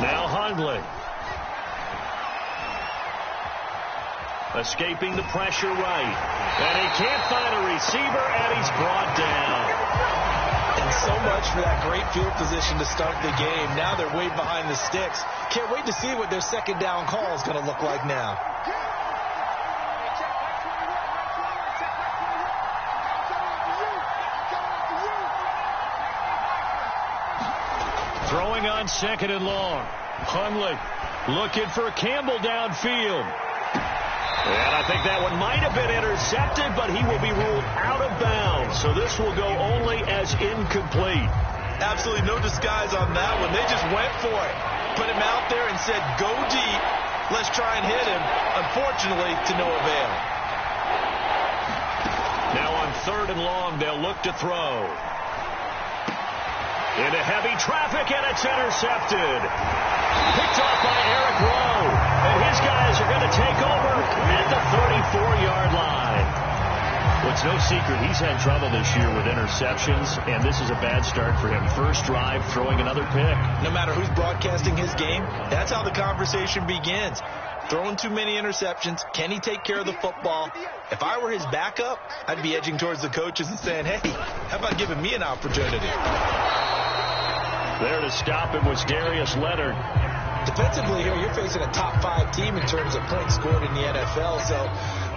Now Hundley. Escaping the pressure right. And he can't find a receiver, and he's brought down. And so much for that great field position to start the game. Now they're way behind the sticks. Can't wait to see what their second down call is going to look like now. Throwing on second and long. Hundley looking for Campbell downfield. And I think that one might have been intercepted, but he will be ruled out of bounds. So this will go only as incomplete. Absolutely no disguise on that one. They just went for it. Put him out there and said, go deep. Let's try and hit him. Unfortunately, to no avail. Now on third and long, they'll look to throw. Into heavy traffic, and it's intercepted. Picked off by Eric Rowe. And his guys are going to take over at the 34-yard line. Well, it's no secret he's had trouble this year with interceptions, and this is a bad start for him. First drive, throwing another pick. No matter who's broadcasting his game, that's how the conversation begins. Throwing too many interceptions. Can he take care of the football? If I were his backup, I'd be edging towards the coaches and saying, hey, how about giving me an opportunity? There to stop him was Darius Leonard. Defensively here, you're facing a top 5 team in terms of points scored in the NFL. So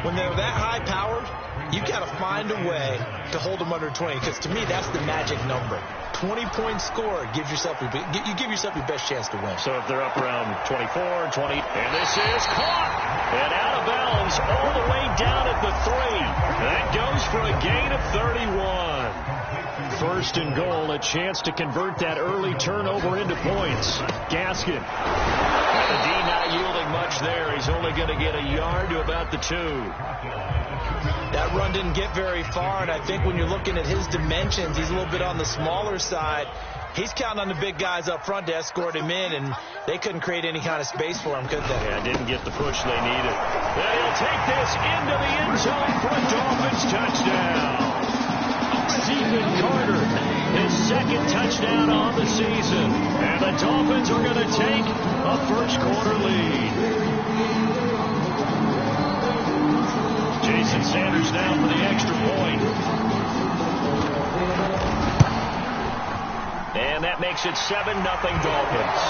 when they're that high-powered, you've got to find a way to hold them under 20. Because to me, that's the magic number. 20 points scored gives yourself you give yourself your best chance to win. So if they're up around 24, 20, and this is caught and out of bounds all the way down at the 3. That goes for a gain of 31. First and goal, a chance to convert that early turnover into points. Gaskin. And the D not yielding much there. He's only going to get a yard to about the 2. That run didn't get very far, and I think when you're looking at his dimensions, he's a little bit on the smaller side. He's counting on the big guys up front to escort him in, and they couldn't create any kind of space for him, could they? Yeah, didn't get the push they needed. They'll take this into the end zone for a Dolphins touchdown. Stephen Carter, his second touchdown on the season. And the Dolphins are going to take a first-quarter lead. Jason Sanders now for the extra point. And that makes it 7-0 Dolphins.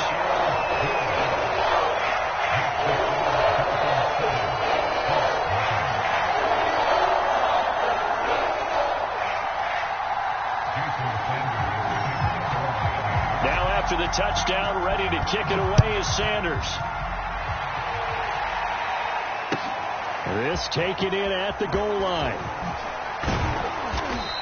After the touchdown, ready to kick it away is Sanders. This taken in at the goal line.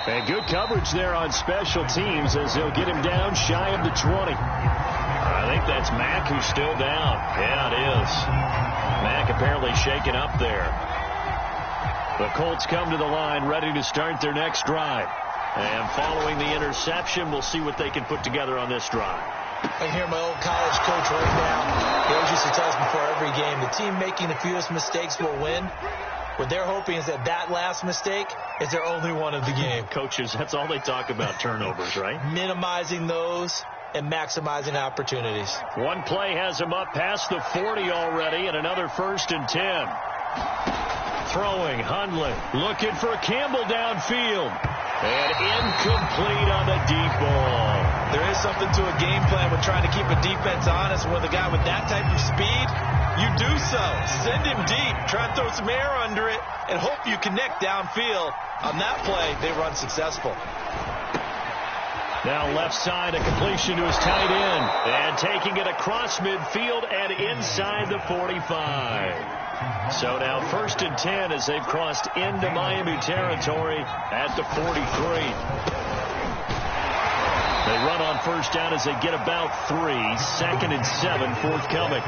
And good coverage there on special teams as they'll get him down shy of the 20. I think that's Mack who's still down. Yeah, it is. Mack apparently shaken up there. The Colts come to the line ready to start their next drive. And following the interception, we'll see what they can put together on this drive. I hear my old college coach right now. He always used to tell us before every game, the team making the fewest mistakes will win. What they're hoping is that last mistake is their only one of the game. Coaches, that's all they talk about, turnovers, right? Minimizing those and maximizing opportunities. One play has him up past the 40 already, and another 1st and 10. Throwing, Hundley looking for Campbell downfield. And incomplete on the deep ball. There is something to a game plan. We're trying to keep a defense honest. With a guy with that type of speed, you do so. Send him deep. Try and throw some air under it and hope you connect downfield. On that play, they run successful. Now left side, a completion to his tight end. And taking it across midfield and inside the 45. So now 1st and 10 as they've crossed into Miami territory at the 43. They run on first down as they get about 3. 2nd and 7 forthcoming.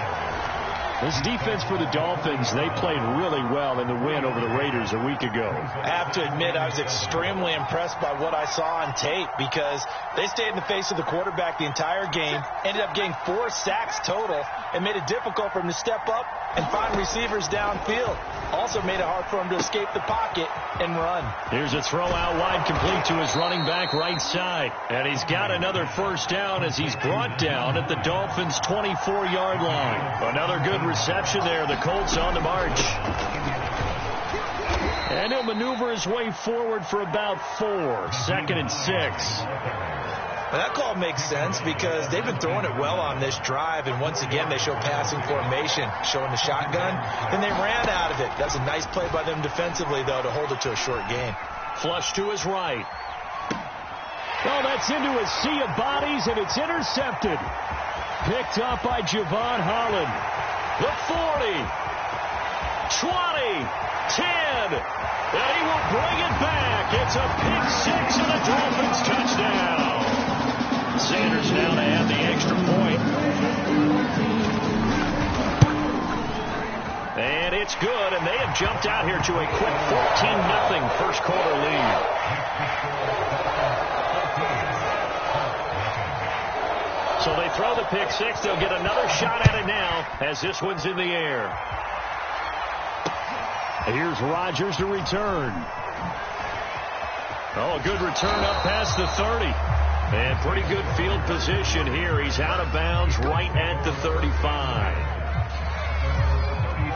This defense for the Dolphins, they played really well in the win over the Raiders a week ago. I have to admit, I was extremely impressed by what I saw on tape because they stayed in the face of the quarterback the entire game, ended up getting 4 sacks total, and made it difficult for him to step up and find receivers downfield. Also made it hard for him to escape the pocket and run. Here's a throw out wide, complete to his running back right side. And he's got another first down as he's brought down at the Dolphins' 24-yard line. Another good reception there. The Colts on the march. And he'll maneuver his way forward for about 4. 2nd and 6. Well, that call makes sense because they've been throwing it well on this drive, and once again they show passing formation, showing the shotgun. Then they ran out of it. That's a nice play by them defensively, though, to hold it to a short gain. Flush to his right. Oh, that's into a sea of bodies, and it's intercepted. Picked up by Javon Holland. The 40, 20, 10, and he will bring it back. It's a pick 6 and a Dolphins touchdown. Sanders now to add the extra point. And it's good, and they have jumped out here to a quick 14-0 first quarter lead. So they throw the pick 6. They'll get another shot at it now as this one's in the air. Here's Rodgers to return. Oh, a good return up past the 30. And pretty good field position here. He's out of bounds right at the 35.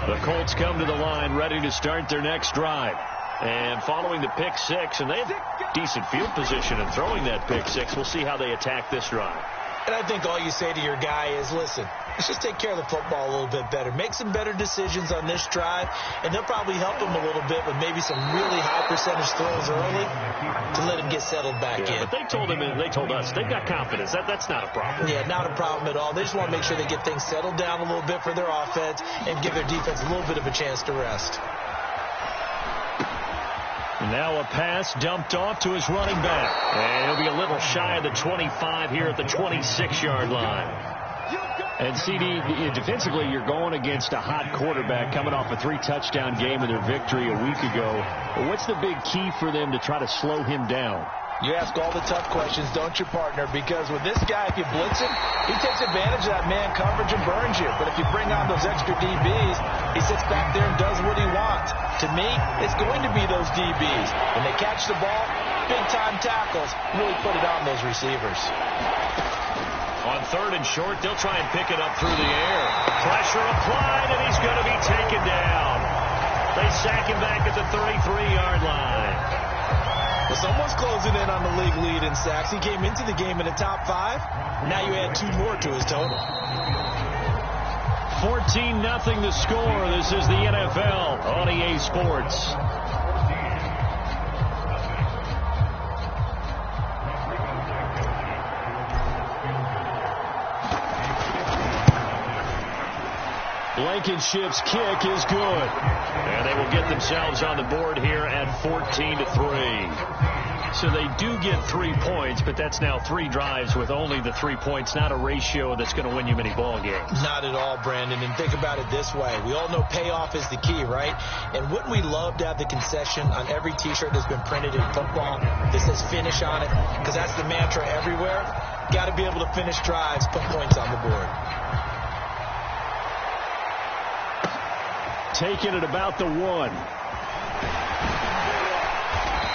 The Colts come to the line ready to start their next drive. And following the pick 6, and they have decent field position in throwing that pick 6. We'll see how they attack this drive. And I think all you say to your guy is, listen, let's just take care of the football a little bit better. Make some better decisions on this drive, and they'll probably help him a little bit with maybe some really high percentage throws early to let him get settled back in. But they told him, and they told us, they've got confidence. That's not a problem. Yeah, not a problem at all. They just want to make sure they get things settled down a little bit for their offense and give their defense a little bit of a chance to rest. Now a pass dumped off to his running back. And he'll be a little shy of the 25 here at the 26-yard line. And CD, defensively, you're going against a hot quarterback coming off a 3-touchdown game in their victory a week ago. What's the big key for them to try to slow him down? You ask all the tough questions, don't you, partner? Because with this guy, if you blitz him, he takes advantage of that man coverage and burns you. But if you bring on those extra DBs, he sits back there and does what he wants. To me, it's going to be those DBs. When they catch the ball, big-time tackles, really put it on those receivers. On 3rd and short, they'll try and pick it up through the air. Pressure applied, and he's going to be taken down. They sack him back at the 33-yard line. Well, someone's closing in on the league lead in sacks. He came into the game in the top 5. Now you add 2 more to his total. 14-0 the score. This is the NFL on EA Sports. Blankenship's kick is good. And they will get themselves on the board here at 14-3. So they do get 3 points, but that's now 3 drives with only the 3 points, not a ratio that's going to win you many ball games. Not at all, Brandon. And think about it this way. We all know payoff is the key, right? And wouldn't we love to have the concession on every T-shirt that's been printed in football that says finish on it? Because that's the mantra everywhere. Got to be able to finish drives, put points on the board. Taking it about the 1.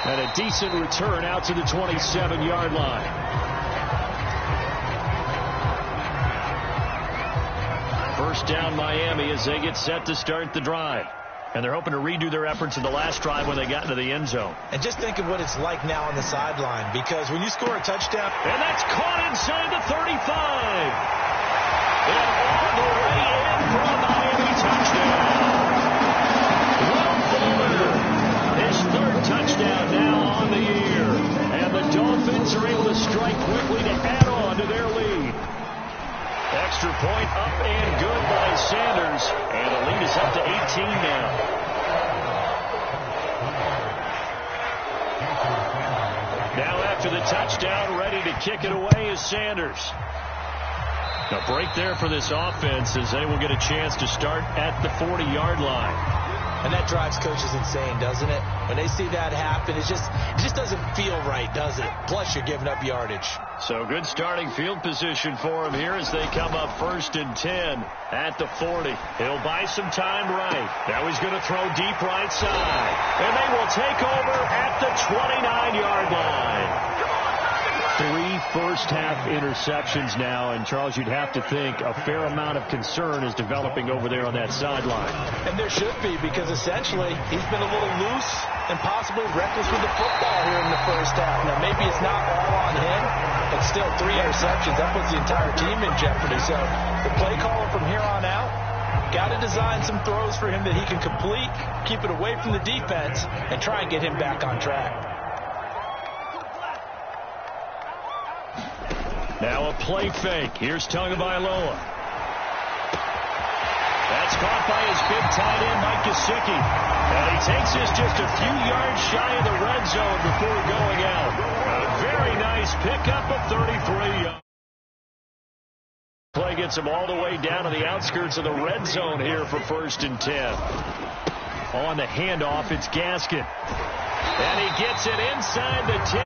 And a decent return out to the 27-yard line. First down Miami as they get set to start the drive. And they're hoping to redo their efforts in the last drive when they got into the end zone. And just think of what it's like now on the sideline, because when you score a touchdown... And that's caught inside the 35. And all the way in for a Miami touchdown. His 3rd touchdown now on the year. And the Dolphins are able to strike quickly to add on to their lead. Extra point up and good by Sanders. And the lead is up to 18 now. Now after the touchdown, ready to kick it away is Sanders. A break there for this offense as they will get a chance to start at the 40-yard line. And that drives coaches insane, doesn't it? When they see that happen, it just doesn't feel right, does it? Plus, you're giving up yardage. So good starting field position for him here as they come up 1st and 10 at the 40. He'll buy some time right. Now he's going to throw deep right side. And they will take over at the 29-yard line. 3 first-half interceptions now, and Charles, you'd have to think a fair amount of concern is developing over there on that sideline. And there should be, because essentially he's been a little loose and possibly reckless with the football here in the first half. Now, maybe it's not all on him, but still 3 interceptions. That puts the entire team in jeopardy. So the play caller from here on out got to design some throws for him that he can complete, keep it away from the defense, and try and get him back on track. Now a play fake. Here's Tagovailoa. That's caught by his big tight end, Mike Gesicki. And he takes this just a few yards shy of the red zone before going out. A very nice pickup of 33 yards. Play gets him all the way down to the outskirts of the red zone here for 1st and 10. On the handoff, it's Gaskin. And he gets it inside the 10.